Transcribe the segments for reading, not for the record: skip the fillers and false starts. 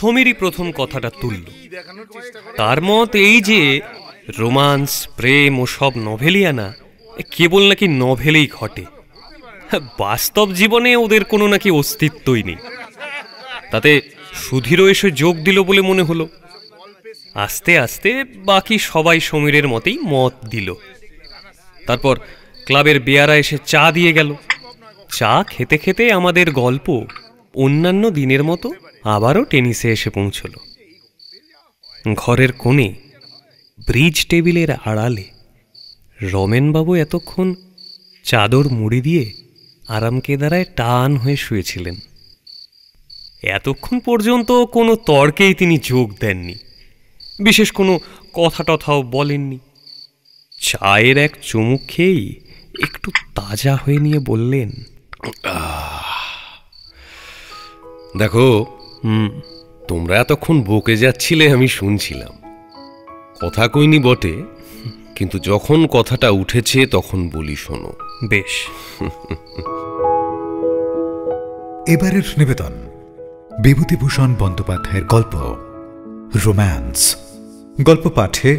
সমীরই প্রথম কথাটা তুলল। তার মত এই যে রোমান্স, প্রেম ও সব নভেলিয়ানা কেবল নাকি নভেলেই ঘটে, বাস্তব জীবনে ওদের কোনো নাকি অস্তিত্বই নেই। তাতে সুধীরও এসে যোগ দিল বলে মনে হলো। আস্তে আস্তে বাকি সবাই সমীরের মতেই মত দিল। তারপর ক্লাবের বেয়ারা এসে চা দিয়ে গেল। চা খেতে খেতে আমাদের গল্প অন্যান্য দিনের মতো আবারও টেনিসে এসে পৌঁছল। ঘরের কোণে ব্রিজ টেবিলের আড়ালে রমেনবাবু এতক্ষণ চাদর মুড়ি দিয়ে আরাম কেদারায় টান হয়ে শুয়েছিলেন। এতক্ষণ পর্যন্ত কোনো তর্কেই তিনি যোগ দেননি, বিশেষ কোনো কথা টথাও বলেননি। চায়ের এক চুমুক খেয়েই একটু তাজা হয়ে নিয়ে বললেন, দেখো, তোমরা এতক্ষণ বকে যাচ্ছিলে, আমি শুনছিলাম। কথা কইনি বটে, কিন্তু যখন কথাটা উঠেছে তখন বলি শোনো। বেশ। এবারের নিবেদন বিভূতিভূষণ বন্দ্যোপাধ্যায়ের গল্প রোম্যান্স। গল্প পাঠে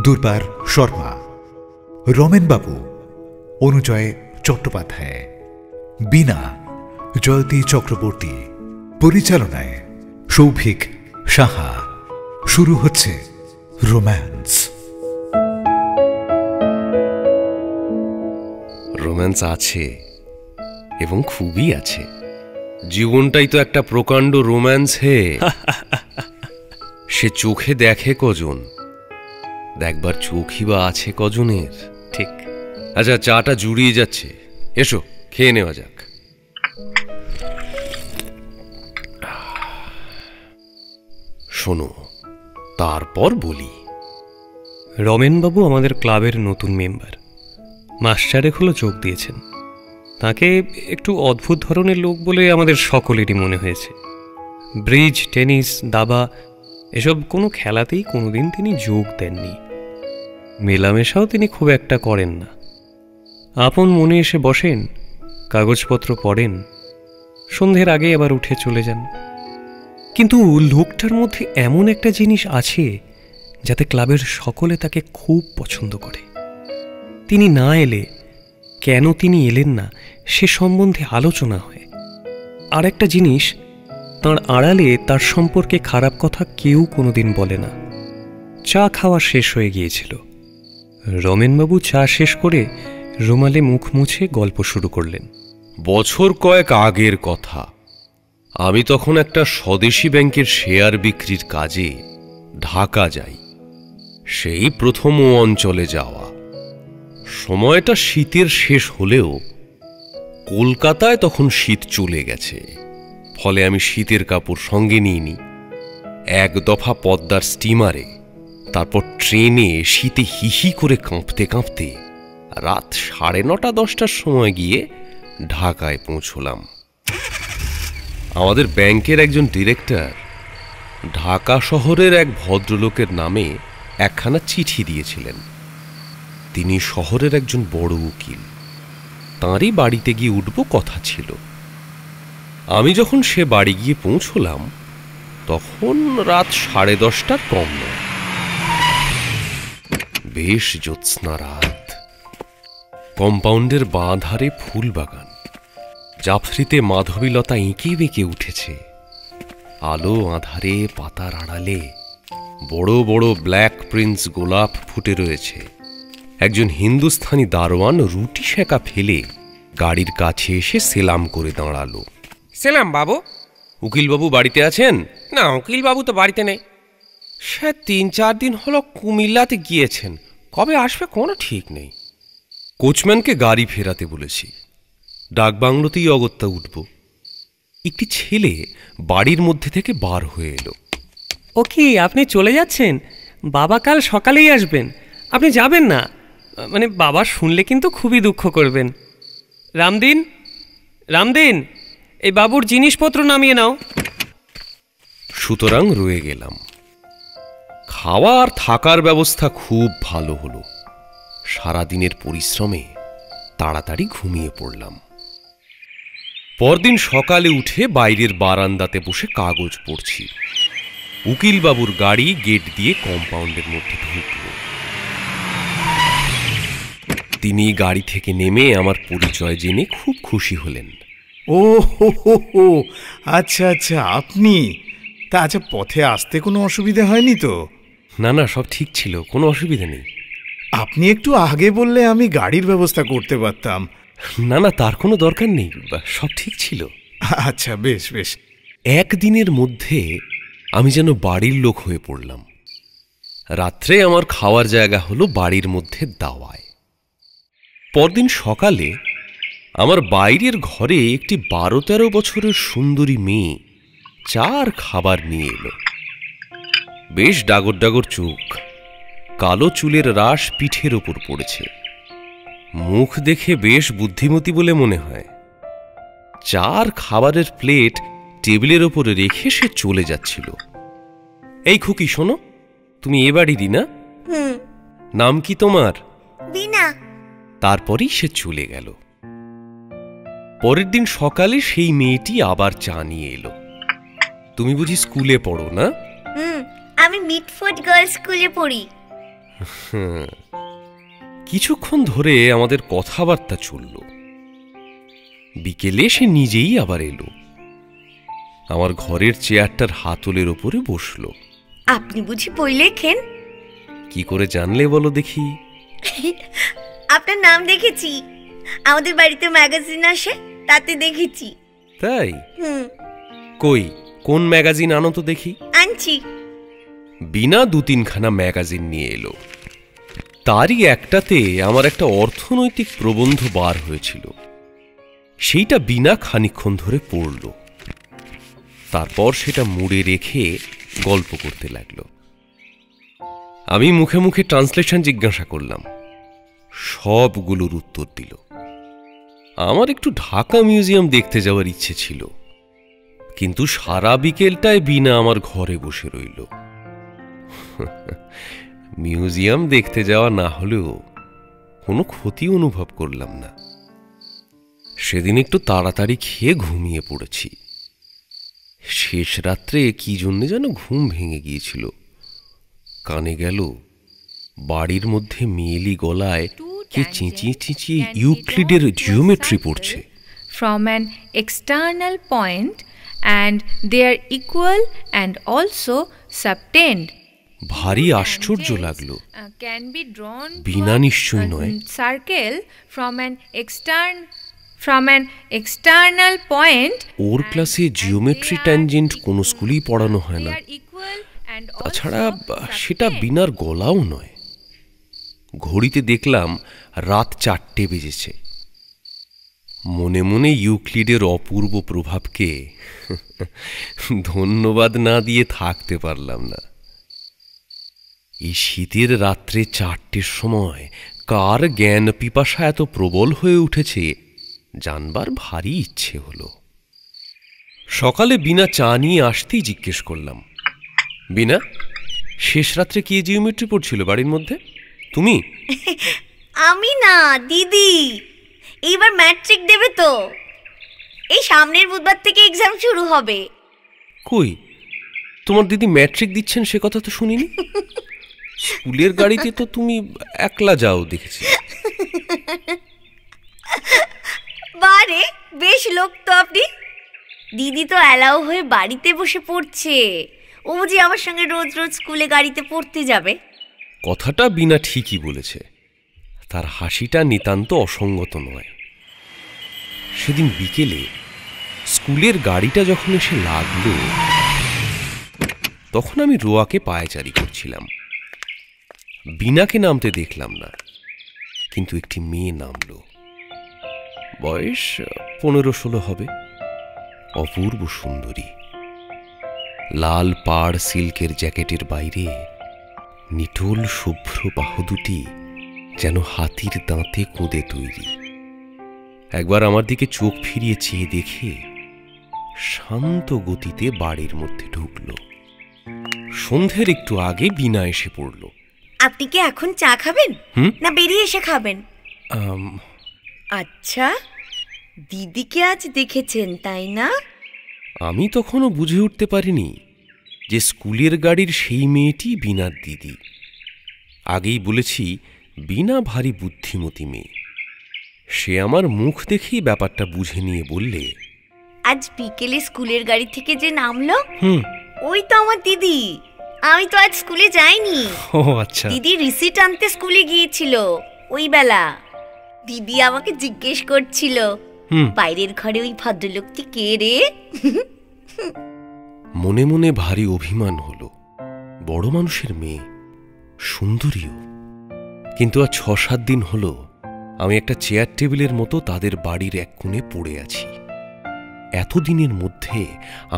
দুর্বার শর্মা, রমেনবাবু অনুজয় চট্টোপাধ্যায়, বীণা জয়তী চক্রবর্তী, পরিচালনায় সৌভিক সাহা। শুরু হচ্ছে রোম্যান্স। রোম্যান্স আছে, এবং খুবই আছে। জীবনটাই তো একটা প্রকাণ্ড রোম্যান্স হে। সে চোখে দেখে কজন, দেখবার চোখই বা আছে কজনের। ঠিক। আচ্ছা, চাটা জুড়িয়ে যাচ্ছে, এসো খেয়ে নেওয়া যাক। শোনো, তারপর বলি। রমেনবাবু আমাদের ক্লাবের নতুন মেম্বার, মাস্টারেক হলো যোগ দিয়েছেন। তাকে একটু অদ্ভুত ধরনের লোক বলে আমাদের সকলেরই মনে হয়েছে। ব্রিজ, টেনিস, দাবা এসব কোনো খেলাতেই কোনোদিন তিনি যোগ দেননি। মেলামেশাও তিনি খুব একটা করেন না। আপন মনে এসে বসেন, কাগজপত্র পড়েন, সন্ধ্যের আগে আবার উঠে চলে যান। কিন্তু লোকটার মধ্যে এমন একটা জিনিস আছে যাতে ক্লাবের সকলে তাকে খুব পছন্দ করে। তিনি না এলে, কেন তিনি এলেন না সে সম্বন্ধে আলোচনা হয়। আর একটা জিনিস, তাঁর আড়ালে তার সম্পর্কে খারাপ কথা কেউ কোনোদিন বলে না। চা খাওয়া শেষ হয়ে গিয়েছিল। রমেনবাবু চা শেষ করে রুমালে মুখ মুছে গল্প শুরু করলেন। বছর কয়েক আগের কথা। আমি তখন একটা স্বদেশী ব্যাংকের শেয়ার বিক্রির কাজে ঢাকা যাই। সেই প্রথম ও অঞ্চলে যাওয়া। সময়টা শীতের শেষ হলেও কলকাতায় তখন শীত চলে গেছে, ফলে আমি শীতের কাপড় সঙ্গে নিইনি। এক দফা পদ্মার স্টিমারে, তারপর ট্রেনে শীতে হিহি করে কাঁপতে কাঁপতে রাত 9:30-10টার সময় গিয়ে ঢাকায় পৌঁছলাম। আমাদের ব্যাংকের একজন ডিরেক্টর ঢাকা শহরের এক ভদ্রলোকের নামে একখানা চিঠি দিয়েছিলেন। তিনি শহরের একজন বড় উকিল। তাঁরই বাড়িতে গিয়ে উঠব কথা ছিল। আমি যখন সে বাড়ি গিয়ে পৌঁছলাম তখন রাত 10:30টার কম নয়। বেশ জ্যোৎস্না রাত। কম্পাউন্ডের বাঁ ধারে ফুল বাগান, জাফরিতে মাধবীলতা এঁকে বেঁকে উঠেছে। আলো আধারে পাতার আড়ালে বড় বড় ব্ল্যাক প্রিন্স গোলাপ ফুটে রয়েছে। একজন হিন্দুস্থানি দারোয়ান রুটি সেকা ফেলে গাড়ির কাছে এসে সেলাম করে দাঁড়ালো। সেলাম বাবু। উকিলবাবু বাড়িতে আছেন? না, উকিলবাবু তো বাড়িতে নেই। সে 3-4 দিন হলো কুমিল্লাতে গিয়েছেন, কবে আসবে কোনো ঠিক নেই। কোচম্যানকে গাড়ি ফেরাতে বলেছি। ডাকবাংলোতেই অগত্যা উঠব। একটি ছেলে বাড়ির মধ্যে থেকে বার হয়ে এলো। ও কি, আপনি চলে যাচ্ছেন? বাবা কাল সকালেই আসবেন, আপনি যাবেন না? মানে বাবা শুনলে কিন্তু খুবই দুঃখ করবেন। রামদিন, রামদিন, এই বাবুর জিনিসপত্র নামিয়ে নাও। সুতরাং রয়ে গেলাম। খাওয়া আর থাকার ব্যবস্থা খুব ভালো হলো। সারাদিনের পরিশ্রমে তাড়াতাড়ি ঘুমিয়ে পড়লাম। পরদিন সকালে উঠে বাইরের বারান্দাতে বসে কাগজ পড়ছি। উকিলবাবুর গাড়ি গেট দিয়ে কম্পাউন্ডের মধ্যে ঢুকল। তিনি গাড়ি থেকে নেমে আমার পরিচয় জেনে খুব খুশি হলেন। ও হো হো হো, আচ্ছা আচ্ছা, আপনি। তা আচ্ছা, পথে আসতে কোনো অসুবিধা হয়নি তো? না না, সব ঠিক ছিল, কোনো অসুবিধা নেই। আপনি একটু আগে বললে আমি গাড়ির ব্যবস্থা করতে পারতাম। না না, তার কোনো দরকার নেই, সব ঠিক ছিল। আচ্ছা, বেশ বেশ। একদিনের মধ্যে আমি যেন বাড়ির লোক হয়ে পড়লাম। রাত্রে আমার খাওয়ার জায়গা হলো বাড়ির মধ্যে দাওয়ায়। পরদিন সকালে আমার বাইরের ঘরে একটি 12-13 বছরের সুন্দরী মেয়ে চার খাবার নিয়ে এলো। বেশ ডাগর ডাগর চোখ, কালো চুলের রাশ পিঠের ওপর পড়েছে, মুখ দেখে বেশ বুদ্ধিমতী বলে মনে হয়। চার খাবারের প্লেট টেবিলের ওপরে রেখে সে চলে যাচ্ছিল। এই খুকি, শোনো, তুমি এ বাড়িরই না? নাম কি তোমার? বিনা। তারপরেই সে চলে গেল। পরের দিন সকালে সেই মেয়েটি আবার চা নিয়ে এলো। তুমি বুঝি স্কুলে পড়ো না? আমি মিডফোর্ড গার্লস স্কুলে পড়ি। কিছুক্ষণ ধরে আমাদের কথাবার্তা চলল। বিকেলে সে নিজেই আবার এলো, আমার ঘরের চেয়ারটার হাতলের ওপরে বসলো। আপনি বুঝি বই লেখেন? কি করে জানলে বলো দেখি? আপনার নাম দেখেছি, আমাদের বাড়িতে ম্যাগাজিন আসে, তাতে দেখেছি। তাই? কই, কোন ম্যাগাজিন আনো তো দেখি। আনছি। বিনা 2-3খানা ম্যাগাজিন নিয়ে এলো। তারই একটাতে আমার একটা অর্থনৈতিক প্রবন্ধ বার হয়েছিল। সেইটা বিনা খানিকক্ষণ ধরে পড়ল। তারপর সেটা মুড়ে রেখে গল্প করতে লাগলো। আমি মুখে মুখে ট্রান্সলেশন জিজ্ঞাসা করলাম, সবগুলোর উত্তর দিল। আমার একটু ঢাকা মিউজিয়াম দেখতে যাওয়ার ইচ্ছে ছিল, কিন্তু সারা বিকেলটায় বিনা আমার ঘরে বসে রইল। মিউজিয়াম দেখতে যাওয়া না হলেও কোনো ক্ষতি অনুভব করলাম না। সেদিন একটু তাড়াতাড়ি খেয়ে ঘুমিয়ে পড়েছি। শেষ রাত্রে কি জন্যে যেন ঘুম ভেঙে গিয়েছিল। কানে গেল বাড়ির মধ্যে মেয়েলি গলায় কে চেঁচিয়ে চেঁচিয়ে ইউক্লিডের জিওমেট্রি পড়ছে। From an external point and they are equal and also subtend. ভারী আশ্চর্য লাগলো। Can be drawn বিনা নিশ্চয় নয়। Circle from an external point. ওর ক্লাসে জিওমেট্রি ট্যানজেন্ট কোন স্কুলেই পড়ানো হয় না। তাছাড়া সেটা বিনার গলাও নয়। ঘড়িতে দেখলাম রাত 4টে বেজেছে। মনে মনে ইউক্লিডের অপূর্ব প্রভাবকে ধন্যবাদ না দিয়ে থাকতে পারলাম না। এই শীতের রাত্রে 4টের সময় কার জ্ঞান পিপাসা এত প্রবল হয়ে উঠেছে জানবার ভারী ইচ্ছে হলো। সকালে বিনা চা নিয়ে আসতেই জিজ্ঞেস করলাম, বিনা, শেষ রাত্রে কি জিওমেট্রি পড়ছিল বাড়ির মধ্যে? তুমি? আমি না, দিদি। এইবার ম্যাট্রিক দেবে তো। এই সামনের বুধবার থেকে এক্সাম শুরু হবে। কই, তোমার দিদি ম্যাট্রিক দিচ্ছেন সে কথা তো শুনিনি। স্কুলের গাড়িতে তো তুমি একলা যাও দেখেছি। বারে, বেশ লোক তো আপনি। দিদি তো অ্যালাউ হয়ে বাড়িতে বসে পড়ছে। ও যে আমার সঙ্গে রোজ রোজ স্কুলে গাড়িতে পড়তে যাবে। কথাটা বিনা ঠিকই বলেছে, তার হাসিটা নিতান্ত অসঙ্গত নয়। সেদিন বিকেলে স্কুলের গাড়িটা যখন এসে লাগলো, তখন আমি রোয়াকে পায়চারি করছিলাম। বিনাকে নামতে দেখলাম না, কিন্তু একটি মেয়ে নামলো। বয়স 15-16 হবে। অপূর্ব সুন্দরী। লাল পাড় সিল্কের জ্যাকেটের বাইরে নিটোল শুভ্র বাহু দুটি যেন হাতির দাঁতে কুঁদে তৈরি। একবার আমার দিকে চোখ ফিরিয়ে চেয়ে দেখে শান্ত গতিতে বাড়ির মধ্যে ঢুকল। সন্ধ্যের একটু আগে বিনা এসে পড়ল। আপনি কি এখন চা খাবেন না বেরিয়ে এসে খাবেন? আচ্ছা, দিদিকে আজ দেখেছেন তাই না? আমি তখনও বুঝে উঠতে পারিনি যে স্কুলের গাড়ির সেই মেয়েটি বীণার দিদি। আগেই বলেছি বীণা ভারী বুদ্ধিমতী মেয়ে। সে আমার মুখ দেখেই ব্যাপারটা বুঝে নিয়ে বললে, আজ বিকেলে স্কুলের গাড়ি থেকে যে নামলো, হুম। ওই তো আমার দিদি। আমি তো আজ স্কুলে যাইনি। ও আচ্ছা। দিদি রিসিট আনতে স্কুলে গিয়েছিল ওই বেলা। দিদি আমাকে জিজ্ঞেস করছিল, বাইরের ঘরে ওই ভদ্রলোকটি কে রে? মনে মনে ভারী অভিমান হলো। বড় মানুষের মেয়ে, সুন্দরীও। কিন্তু আর 6-7 দিন হলো আমি একটা চেয়ার টেবিলের মতো তাদের বাড়ির এক কোণে পড়ে আছি। এতদিনের মধ্যে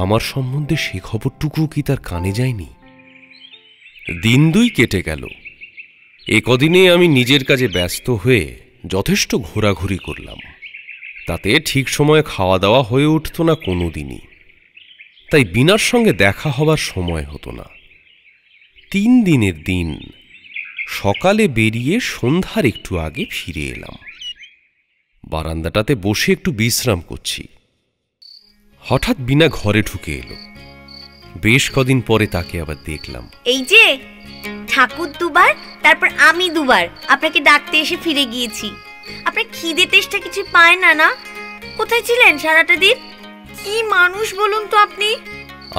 আমার সম্বন্ধে সে খবরটুকু কি তার কানে যায়নি? দিন 2 কেটে গেল। এ কদিনে আমি নিজের কাজে ব্যস্ত হয়ে যথেষ্ট ঘোরাঘুরি করলাম। তাতে ঠিক সময়ে খাওয়া দাওয়া হয়ে উঠত না কোনো দিনই। তাই বীণার সঙ্গে দেখা হবার সময় হতো না। 3 দিনের দিন সকালে বেরিয়ে সন্ধ্যার একটু আগে ফিরে এলাম। বারান্দাটাতে বসে একটু বিশ্রাম করছি। হঠাৎ বীণা ঘরে ঢুকে এলো। বেশ কদিন পরে তাকে আবার দেখলাম। এই যে ঠাকুর 2বার, তারপর আমি 2বার আপনাকে ডাকতে এসে ফিরে গিয়েছি। আপনার খিদে তেষ্টা কিছু পায় না না? কোথায় ছিলেন সারাটা দিন? কি মানুষ বলুন তো আপনি?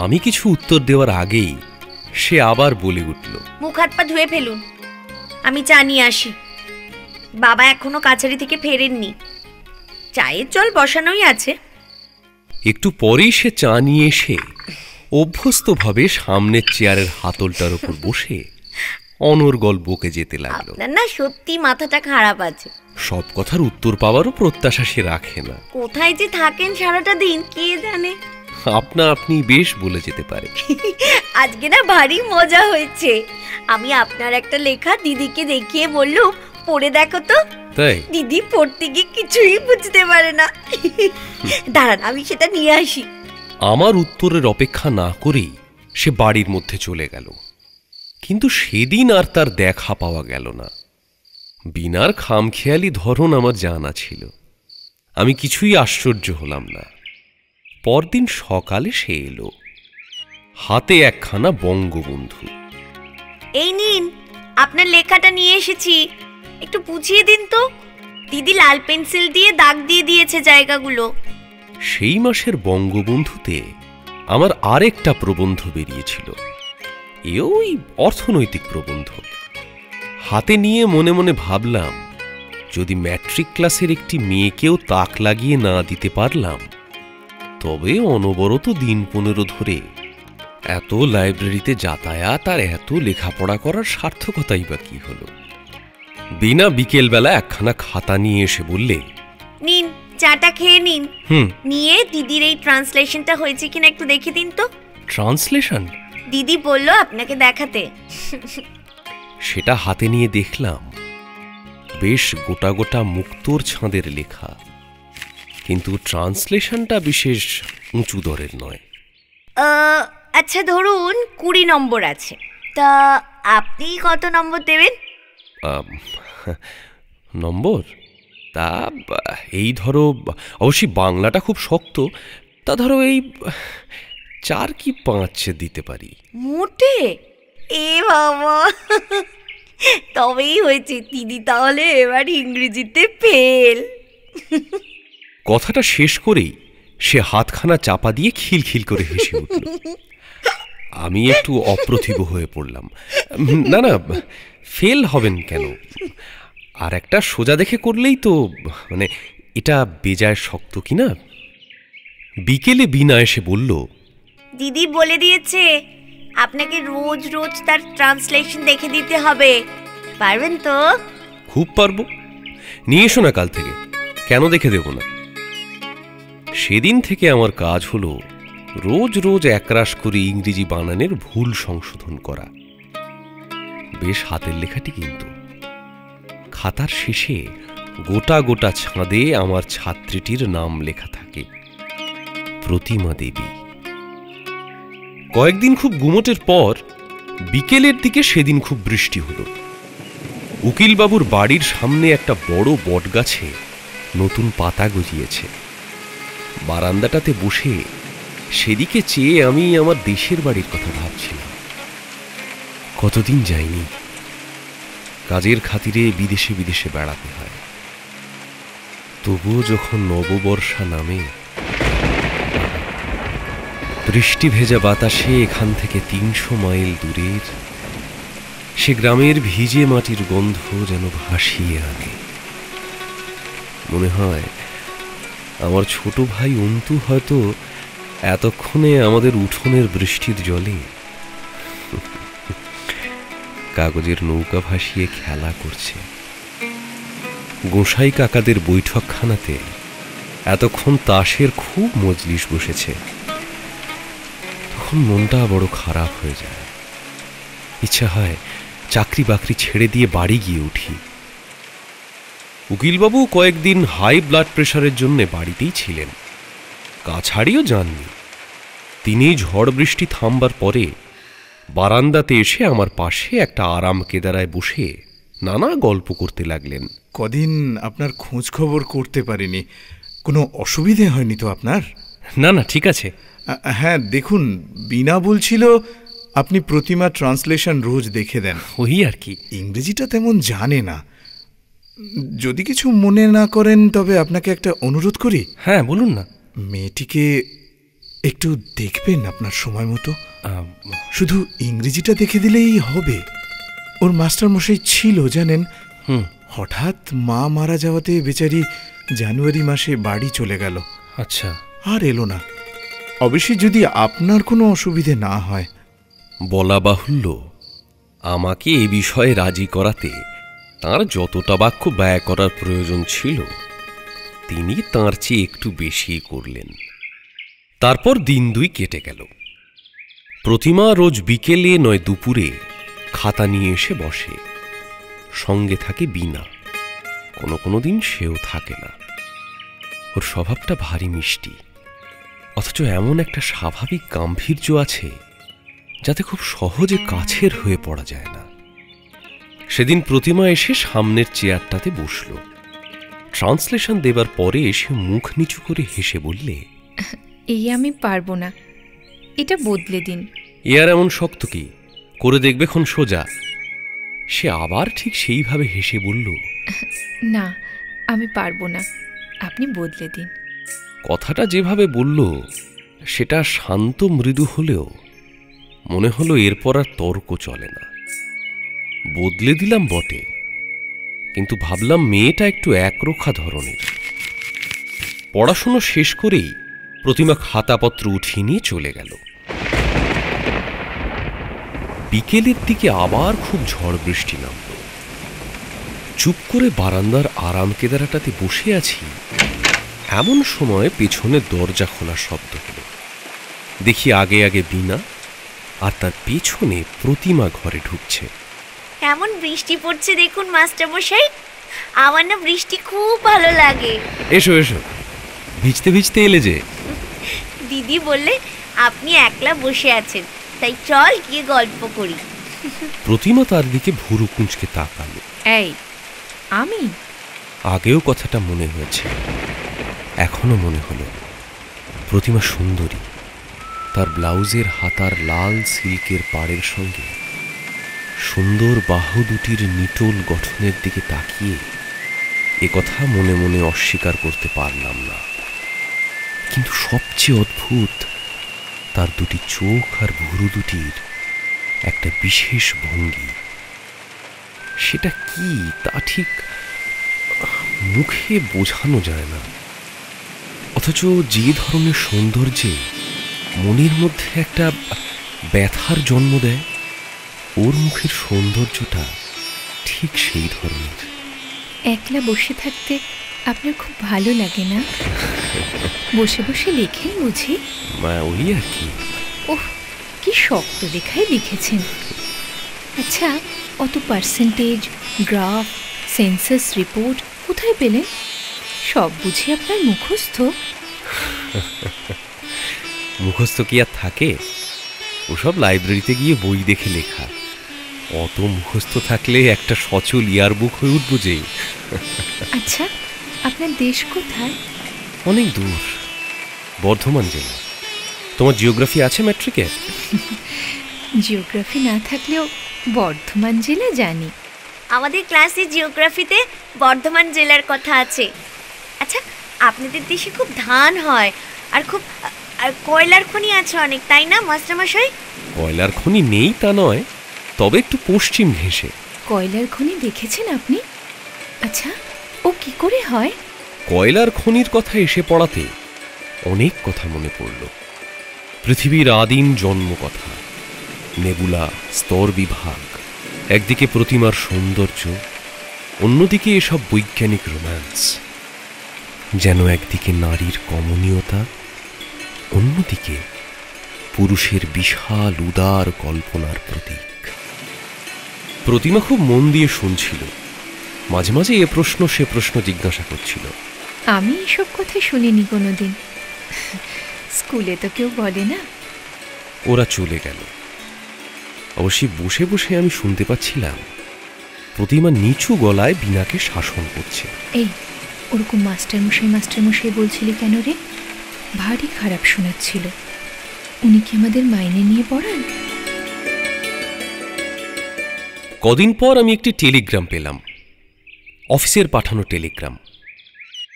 আমি কিছু উত্তর দেওয়ার আগেই সে আবার বলে উঠল, মুখ হাত পা ধুয়ে ফেলুন, আমি চা নিয়ে আসি। বাবা এখনো কাছারি থেকে ফেরেননি, চায়ের জল বসানোই আছে। একটু পরেই সে চা নিয়ে এসে অভ্যস্তভাবে সামনের চেয়ারের হাতলটার উপর বসে অনর্গল বকে যেতে লাগলো। আপনার না সত্যি মাথাটা খারাপ আছে। সব কথার উত্তর পাওয়ারও প্রত্যাশা সে রাখে না। কোথায় যে থাকেন সারাটা দিন কে জানে। আপনা আপনি বেশ বলে যেতে পারে। আজকে না ভারী মজা হয়েছে। আমি আপনার একটা লেখা দিদিকে দেখিয়ে বললুম, পড়ে দেখো তো। তাই? দিদি পড়তে গিয়ে কিছুই বুঝতে পারে না। দাঁড়ান আমি সেটা নিয়ে আসি। আমার উত্তরের অপেক্ষা না করেই সে বাড়ির মধ্যে চলে গেল। কিন্তু সেদিন আর তার দেখা পাওয়া গেল না। বীণার খামখেয়ালি ধরন আমার জানা ছিল। আমি কিছুই আশ্চর্য হলাম না। পরদিন সকালে সে এলো, হাতে একখানা বঙ্গবন্ধু। এই নিন, আপনার লেখাটা নিয়ে এসেছি, একটু বুঝিয়ে দিন তো। দিদি লাল পেন্সিল দিয়ে দাগ দিয়ে দিয়েছে জায়গাগুলো। সেই মাসের বঙ্গবন্ধুতে আমার আরেকটা প্রবন্ধ বেরিয়েছিল। ওই অর্থনৈতিক প্রবন্ধ। হাতে নিয়ে মনে মনে ভাবলাম, যদি ম্যাট্রিক ক্লাসের একটি মেয়েকেও তাক লাগিয়ে না দিতে পারলাম, তবে অনবরত দিন 15 ধরে এত লাইব্রেরিতে যাতায়াত আর এত লেখাপড়া করার সার্থকতাই বা কি হলো। বীণা বিকেলবেলা একখানা খাতা নিয়ে এসে বললে, নিন চাটা খেয়ে নিন। নিয়ে দিদির এই ট্রান্সলেশনটা হয়েছে কিনা একটু দেখে দিন তো। ট্রান্সলেশন? দিদি বলল আপনাকে দেখাতে। সেটা হাতে নিয়ে দেখলাম। বেশ গোটা গোটা মুক্তোর ছাঁদের লেখা, কিন্তু ট্রান্সলেশনটা বিশেষ উঁচু দরের নয়। আচ্ছা ধরুন 20 নম্বর আছে, তা আপনি কত নম্বর দেবেন? নম্বর? তা এই ধরো, অবশ্যই বাংলাটা খুব শক্ত, তা ধরো এই 4 কি 5 দিতে পারি। মোটে? এ বাবা, তবেই হয়েছে। দিদি তাহলে এবার ইংরেজিতে ফেল। কথাটা শেষ করেই সে হাতখানা চাপা দিয়ে খিলখিল করে হেসে উঠল। আমি একটু অপ্রতিভ হয়ে পড়লাম। না না, ফেল হবেন কেন? আর একটা সোজা দেখে করলেই তো, মানে এটা বেজায় শক্ত কিনা। বিকেলে বীণা এসে বলল, দিদি বলে দিয়েছে আপনাকে রোজ রোজ তার ট্রান্সলেশন দেখে দিতে হবে। পারবেন তো? খুব পারবো, নিয়ে এসো না কাল থেকে। কেন দেখে দেব না? সেদিন থেকে আমার কাজ হলো রোজ রোজ একরাশ করে ইংরেজি বানানের ভুল সংশোধন করা। বেশ হাতের লেখাটি কিন্তু। খাতার শেষে গোটা গোটা ছাঁদে আমার ছাত্রীটির নাম লেখা থাকে, প্রতিমা দেবী। কয়েকদিন খুব গুমোটের পর বিকেলের দিকে সেদিন খুব বৃষ্টি হলো। উকিলবাবুর বাড়ির সামনে একটা বড় বটগাছে নতুন পাতা গজিয়েছে। বারান্দাটাতে বসে সেদিকে চেয়ে আমি আমার দেশের বাড়ির কথা ভাবছিলাম। কতদিন যাইনি, কাজের খাতিরে বিদেশে বিদেশে বেড়াতে হয়। তবুও যখন নববর্ষা নামে, বৃষ্টি ভেজা বাতাসে এখান থেকে ৩০০ মাইল দূরের সে গ্রামের ভিজে মাটির গন্ধ যেন ভাসিয়ে আনে। মনে হয় আমার ছোট ভাই অন্তু হয়তো এতক্ষণে আমাদের উঠোনের বৃষ্টির জলে কাগজের নৌকা ভাসিয়ে খেলা করছে। গোসাই কাকাদের বৈঠকখানাতে এতক্ষণ তাসের খুব মজলিস বসেছে। তখন মনটা বড় খারাপ হয়ে যায়, ইচ্ছা হয় চাকরি বাকরি ছেড়ে দিয়ে বাড়ি গিয়ে উঠি। উকিলবাবু কয়েকদিন হাই ব্লাড প্রেশারের জন্য বাড়িতেই ছিলেন, কাছাড়িও যাননি। তিনি ঝড় বৃষ্টি থামবার পরে বারান্দাতে এসে আমার পাশে একটা আরাম কেদারায় বসে নানা গল্প করতে লাগলেন। কদিন আপনার খোঁজ খবর করতে পারিনি, কোনো অসুবিধে হয়নি তো আপনার? না না, ঠিক আছে। হ্যাঁ, দেখুন, বিনা বলছিল আপনি প্রতিমা ট্রান্সলেশন রোজ দেখে দেন। ওই আর কি। ইংরেজিটা তেমন জানে না। যদি কিছু মনে না করেন তবে আপনাকে একটা অনুরোধ করি। হ্যাঁ, বলুন না। মেয়েটিকে একটু দেখবেন আপনার সময় মতো। শুধু ইংরেজিটা দেখে দিলেই হবে। ওর মাস্টার মশাই ছিল জানেন, হঠাৎ মা মারা যাওয়াতে বেচারি জানুয়ারি মাসে বাড়ি চলে গেল। আচ্ছা। আর এলো না। অবশ্যই যদি আপনার কোনো অসুবিধে না হয়। বলা বাহুল্য, আমাকে এ বিষয়ে রাজি করাতে তার যতটা বাক্য ব্যয় করার প্রয়োজন ছিল তিনি তার চেয়ে একটু বেশি করলেন। তারপর দিন ২ কেটে গেল। প্রতিমা রোজ বিকেলে নয় দুপুরে খাতা নিয়ে এসে বসে। সঙ্গে থাকে বিনা, কোনো দিন সেও থাকে না। ওর স্বভাবটা ভারী মিষ্টি, অথচ এমন একটা স্বাভাবিক গাম্ভীর্য আছে যাতে খুব সহজে কাছের হয়ে পড়া যায় না। সেদিন প্রতিমা এসে সামনের চেয়ারটাতে বসল। ট্রান্সলেশন দেবার পরে এসে মুখ নিচু করে হেসে বললে, এই আমি পারবো না, এটা বদলে দিন। ইয়ার এমন শক্ত কি, করে দেখবে খন সোজা। সে আবার ঠিক সেইভাবে হেসে বলল, না, আমি পারবো না, আপনি বদলে দিন। কথাটা যেভাবে বলল সেটা শান্ত মৃদু হলেও মনে হলো এরপর আর তর্ক চলে না। বদলে দিলাম বটে, কিন্তু ভাবলাম মেয়েটা একটু একরোখা ধরনের। পড়াশুনো শেষ করেই প্রতিমা খাতাপত্র উঠিয়ে নিয়ে চলে গেল। বিকেলের দিকে আবার খুব ঝড় বৃষ্টি নামল। চুপ করে বারান্দার আরাম কেদারাটাতে বসে আছি, এমন সময় পেছনে দরজা খোলার শব্দ হলো। দেখি আগে আগে বিনা আর তার পেছনে প্রতিমা ঘরে ঢুকছে। কেমন বৃষ্টি পড়ছে দেখুন মাস্টার মশাই, আমার না বৃষ্টি খুব ভালো লাগে। এসো এসো, ভিজতে ভিজতে এলে যে। দিদি বললে আপনি একলা বসে আছেন, তাই চল গিয়ে গল্প করি। প্রতিমা তার দিকে ভুরু কুঁচকে তাকালো। এই আমি? আগেও কথাটা মনে হয়েছে, এখনো মনে হলো। প্রতিমা সুন্দরী, তার ব্লাউজের হাতার লাল সিল্কের পাড়ের সঙ্গে সুন্দর বাহু দুটির নিটোল গঠনের দিকে তাকিয়ে একথা মনে মনে অস্বীকার করতে পারলাম না। কিন্তু সবচেয়ে অদ্ভুত তার দুটি চোখ আর ভুরু দুটির একটা বিশেষ ভঙ্গি। সেটা কি তা ঠিক মুখে বোঝানো যায় না, অথচ যে ধরনের সৌন্দর্যে মনের মধ্যে একটা ব্যথার জন্ম দেয়, ওর মুখের সৌন্দর্যটা ঠিক সেই ধরনের। একলা বসে থাকতে আপনার খুব ভালো লাগে না? বসে বসে লেখেন বুঝি? ওই আর কি। ওহ, কি শক্ত লেখায় লিখেছেন। আচ্ছা, অত পার্সেন্টেজ, গ্রাফ, সেন্সাস রিপোর্ট কোথায় পেলেন? সব বুঝি আপনার মুখস্থ? মুখস্থ কি আর থাকে? ওসব লাইব্রেরিতে গিয়ে বই দেখে লেখা। অত মুখস্থ থাকলে একটা সচল ইয়ারবুক হয়ে উঠব যে। আচ্ছা, আপনার দেশ কোথায়? অনেক দূর, বর্ধমান জেলা। তোমার জিওগ্রাফি আছে ম্যাট্রিকে? জিওগ্রাফি না থাকলেও বর্ধমান জেলা জানি। আমাদের ক্লাসে জিওগ্রাফিতে বর্ধমান জেলার কথা আছে। আচ্ছা, আপনাদের দেশে খুব ধান হয় আর খুব আর কয়লার খনি আছে অনেক, তাই না মাস্টারমশাই? কয়লার খনি নেই তা নয়, তবে একটু পশ্চিম ঘেঁষে। কয়লার খনি দেখেছেন আপনি? আচ্ছা, ও কি করে হয়? কয়লার খনির কথা এসে পড়াতে অনেক কথা মনে পড়ল। পৃথিবীর আদিম জন্ম কথা, নেবুলা, স্তর বিভাগ, একদিকে প্রতিমার সৌন্দর্য, অন্যদিকে এসব বৈজ্ঞানিক রোম্যান্স। যেন একদিকে নারীর কমনীয়তা, অন্যদিকে পুরুষের বিশাল উদার কল্পনার প্রতীক। প্রতিমা খুব মন দিয়ে শুনছিল, মাঝে মাঝে এ প্রশ্ন সে প্রশ্ন জিজ্ঞাসা করছিল। আমি এসব কথা শুনিনি কোনোদিন, স্কুলে তো কেউ বলে না। ওরা চলে গেল। অবশ্যই বসে বসে আমি শুনতে পাচ্ছিলাম প্রতিমা নিচু গলায় বীণাকে শাসন করছে। এই, ওরকম মাস্টারমশাই বলছিলি কেন রে? ভারী খারাপ শোনাচ্ছিল। উনি কি আমাদের মাইনে নিয়ে পড়ান? কদিন পর আমি একটি টেলিগ্রাম পেলাম, অফিসের পাঠানো টেলিগ্রাম।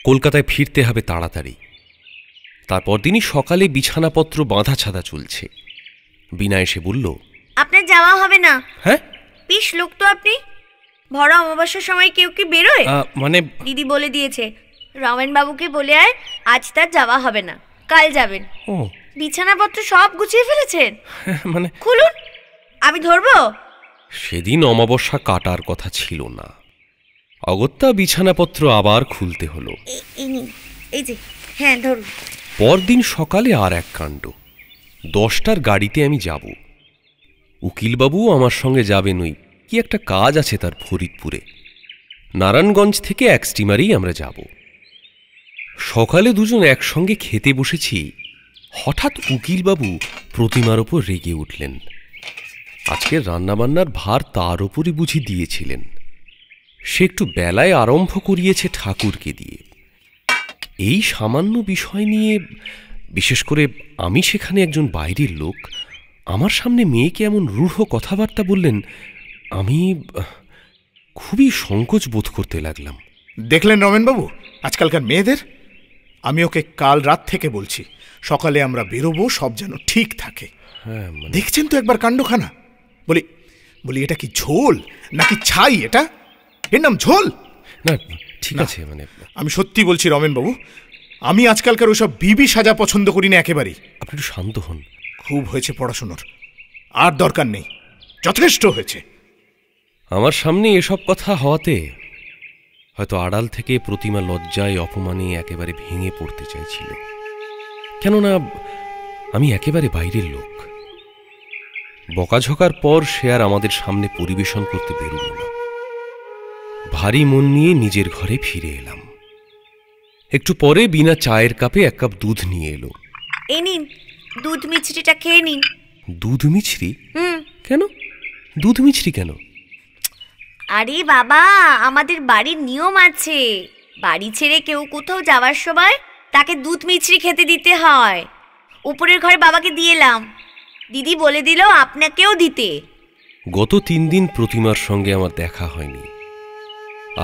কলকাতায় ফিরতে হবে তাড়াতাড়ি। তারপর দিনই সকালে বিছানাপত্র বাঁধা ছাদা চলছে। বীণা এসে বলল, আপনার যাওয়া হবে না। হ্যাঁ? পিস লোক তো আপনি। ভরা অমাবস্যার সময় কেউ কি বেরোয়? মানে দিদি বলে দিয়েছে, রমেন বাবুকে বলে আয় আজ তার যাওয়া হবে না, কাল যাবেন। ও, বিছানাপত্র সব গুছিয়ে ফেলেছেন? মানে খুলুন, আমি ধরবো। সেদিন অমাবস্যা কাটার কথা ছিল না। অগত্যা বিছানাপত্র আবার খুলতে হলো। এই যে, হ্যাঁ ধরুন। পরদিন সকালে আর এক কাণ্ড। 10টার গাড়িতে আমি যাব। উকিলবাবু আমার সঙ্গে যাবেনই, কি একটা কাজ আছে তার ফরিদপুরে। নারায়ণগঞ্জ থেকে এক স্টিমারেই আমরা যাব। সকালে দুজন একসঙ্গে খেতে বসেছি, হঠাৎ উকিলবাবু প্রতিমার ওপর রেগে উঠলেন। আজকের রান্নাবান্নার ভার তার ওপরই বুঝি দিয়েছিলেন। সে একটু বেলায় আরম্ভ করিয়েছে ঠাকুরকে দিয়ে। এই সামান্য বিষয় নিয়ে, বিশেষ করে আমি সেখানে একজন বাইরের লোক, আমার সামনে মেয়েকে এমন রূঢ় কথাবার্তা বললেন, আমি খুবই সংকোচ বোধ করতে লাগলাম। দেখলেন রমেনবাবু আজকালকার মেয়েদের? আমি ওকে কাল রাত থেকে বলছি সকালে আমরা বেরোবো, সব যেন ঠিক থাকে। হ্যাঁ, দেখছেন তো একবার কাণ্ডখানা। বলি এটা কি ঝোল নাকি ছাই? এর নাম ঝোল না, ঠিক আছে। মানে আমি সত্যি বলছি রমেনবাবু, আমি আজকালকার ওসব বিবি সাজা পছন্দ করি না একেবারেই। আপনি একটু শান্ত হন। খুব হয়েছে পড়াশোনার, আর দরকার নেই, যথেষ্ট হয়েছে। আমার সামনে এসব কথা হওয়াতে হয়তো আড়াল থেকে প্রতিমা লজ্জায় অপমানে একেবারে ভেঙে পড়তে চাইছিল। কেননা আমি একেবারে বাইরের লোক। বকাঝকার পর সে আর আমাদের সামনে পরিবেশন করতে বেরোল না। ভারী মন নিয়ে নিজের ঘরে ফিরে এলাম। একটু পরে বিনা চায়ের কাপে এক কাপ দুধ নিয়ে এলো। এই নিন, দুধ মিছরিটা খেয়ে নিন। দুধ মিছরি? কেন দুধ মিছরি কেন? আরে বাবা, আমাদের বাড়ির নিয়ম আছে, বাড়ি ছেড়ে কেউ কোথাও যাওয়ার সময় তাকে দুধ মিছরি খেতে দিতে হয়। উপরের ঘরে বাবাকে দিয়ে এলাম, দিদি বলে দিল আপনাকেও দিতে। গত 3 দিন প্রতিমার সঙ্গে আমার দেখা হয়নি।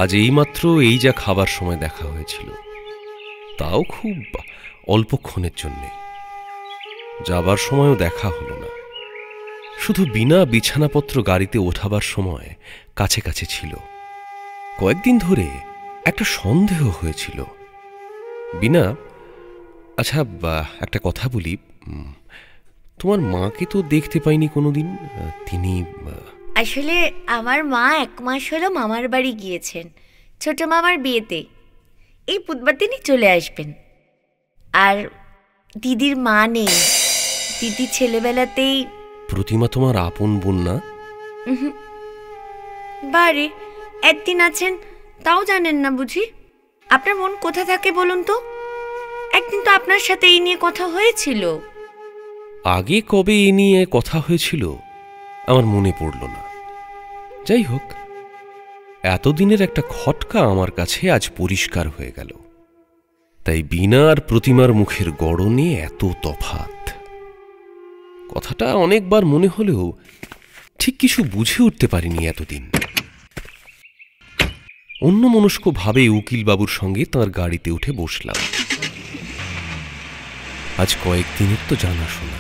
আজ এইমাত্র এই যা খাবার সময় দেখা হয়েছিল, তাও খুব অল্পক্ষণের জন্যে। যাবার সময়ও দেখা হলো না। শুধু বিনা বিছানাপত্র গাড়িতে ওঠাবার সময় কাছে কাছে ছিল। কয়েকদিন ধরে একটা সন্দেহ হয়েছিল। বিনা, আচ্ছা একটা কথা বলি, তোমার মাকে তো দেখতে পাইনি কোনোদিন। তিনি আসলে আমার মা 1 মাস হলো মামার বাড়ি গিয়েছেন, ছোট মামার বিয়েতে। এই বুধবার দিনই চলে আসবেন। আর দিদির মা নেই, দিদি ছেলেবেলাতেই। প্রতিমা তোমার আপন বোন না? বাড়ি একদিন আছেন তাও জানেন না বুঝি? আপনার মন কোথা থাকে বলুন তো? একদিন তো আপনার সাথে এই নিয়ে কথা হয়েছিল। আগে কবে এ নিয়ে কথা হয়েছিল আমার মনে পড়ল না। যাই হোক, এতদিনের একটা খটকা আমার কাছে আজ পরিষ্কার হয়ে গেল। তাই বিনা আর প্রতিমার মুখের গড়নে এত তফাৎ। কথাটা অনেকবার মনে হলেও ঠিক কিছু বুঝে উঠতে পারিনি এতদিন। অন্যমনস্কভাবে উকিলবাবুর সঙ্গে তাঁর গাড়িতে উঠে বসলাম। আজ কয়েকদিনের তো জানাশোনা,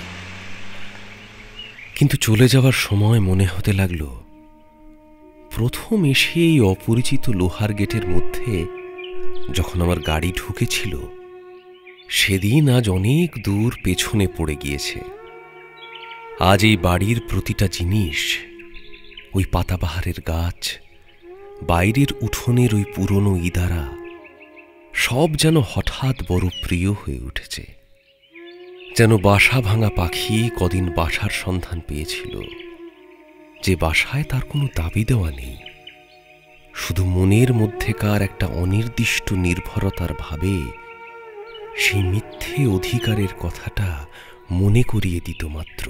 কিন্তু চলে যাওয়ার সময় মনে হতে লাগল প্রথম এসে এই অপরিচিত লোহার গেটের মধ্যে যখন আমার গাড়ি ঢুকেছিল, সেদিন আজ অনেক দূর পেছনে পড়ে গিয়েছে। আজ এই বাড়ির প্রতিটা জিনিস, ওই পাতাবাহারের গাছ, বাইরের উঠোনের ওই পুরনো ইদারা, সব যেন হঠাৎ বড় প্রিয় হয়ে উঠেছে। যেন বাসা ভাঙা পাখি কদিন বাসার সন্ধান পেয়েছিল, যে বাসায় তার কোনো দাবি দেওয়া নেই, শুধু মনের মধ্যেকার একটা অনির্দিষ্ট নির্ভরতার ভাবে সেই মিথ্যে অধিকারের কথাটা মনে করিয়ে দিত মাত্র।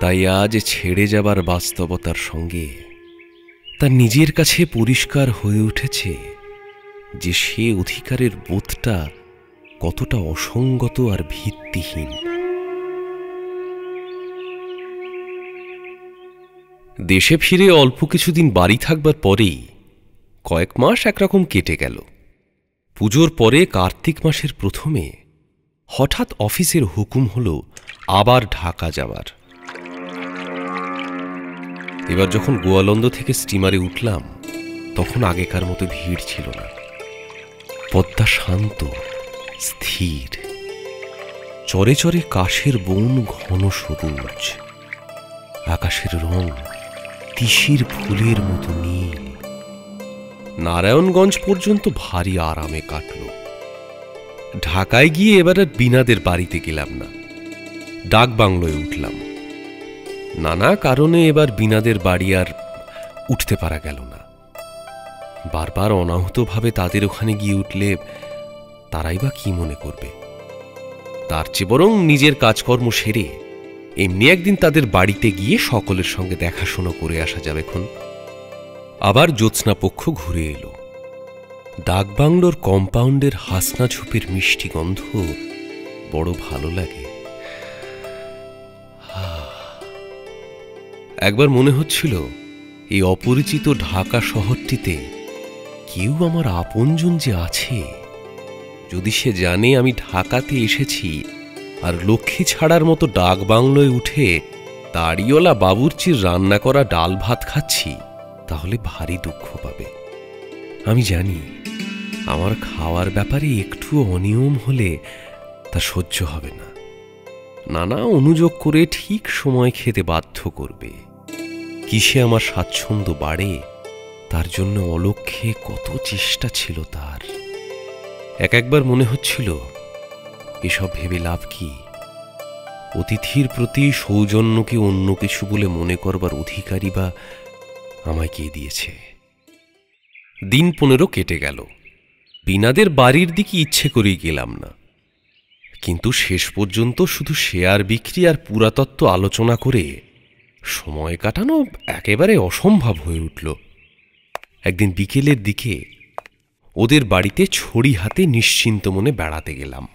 তাই আজ ছেড়ে যাবার বাস্তবতার সঙ্গে তার নিজের কাছে পরিষ্কার হয়ে উঠেছে যে সে অধিকারের বোধটা কতটা অসঙ্গত আর ভিত্তিহীন। দেশে ফিরে অল্প কিছুদিন বাড়ি থাকবার পরেই কয়েক মাস একরকম কেটে গেল। পুজোর পরে কার্তিক মাসের প্রথমে হঠাৎ অফিসের হুকুম হলো আবার ঢাকা যাওয়ার। এবার যখন গোয়ালন্দ থেকে স্টিমারে উঠলাম, তখন আগেকার মতো ভিড় ছিল না। পদ্মা শান্ত, স্থির, চরে চরে কাশের বন ঘন সবুজ, আকাশের রং তিসির ফুলের মতো নীল। নারায়ণগঞ্জ পর্যন্ত ভারী আরামে কাটল। ঢাকায় গিয়ে এবার আর বিনাদের বাড়িতে গেলাম না, ডাক বাংলোয় উঠলাম। নানা কারণে এবার বিনাদের বাড়ি আর উঠতে পারা গেল না। বারবার অনাহূতভাবে তাদের ওখানে গিয়ে উঠলে তারাই বা কি মনে করবে। তার চেয়ে বরং নিজের কাজকর্ম সেরে এমনি একদিন তাদের বাড়িতে গিয়ে সকলের সঙ্গে দেখাশোনা করে আসা যাবেক্ষণ। আবার জ্যোৎস্নাপক্ষ ঘুরে এলো। ডাকবাংলোর কম্পাউন্ডের হাসনা ঝোপের মিষ্টি গন্ধ বড় ভালো লাগে। একবার মনে হচ্ছিল এই অপরিচিত ঢাকা শহরটিতে কেউ আমার আপনজন যে আছে, যদি সে জানে আমি ঢাকাতে এসেছি আর লক্ষ্মী ছাড়ার মতো ডাক বাংলোয় উঠে দাড়িওয়ালা বাবুর্চির রান্না করা ডাল ভাত খাচ্ছি, তাহলে ভারী দুঃখ পাবে। আমি জানি আমার খাওয়ার ব্যাপারে একটু অনিয়ম হলে তা সহ্য হবে না। নানা অনুযোগ করে ঠিক সময় খেতে বাধ্য করবে। কিসে আমার স্বাচ্ছন্দ্য বাড়ে, তার জন্য অলক্ষ্যে কত চেষ্টা ছিল তার। একবার মনে হচ্ছিল এসব ভেবে লাভ কি? অতিথির প্রতি সৌজন্যকে অন্য কিছু বলে মনে করবার অধিকারী বা আমায় কে দিয়েছে? দিন 15 কেটে গেল। বিনাদের বাড়ির দিকে ইচ্ছে করেই গেলাম না, কিন্তু শেষ পর্যন্ত শুধু শেয়ার বিক্রি আর পুরাতত্ত্ব আলোচনা করে সময় কাটানো একেবারে অসম্ভব হয়ে উঠল। একদিন বিকেলের দিকে ওদের বাড়িতে ছড়ি হাতে নিশ্চিন্ত মনে বেড়াতে গেলাম।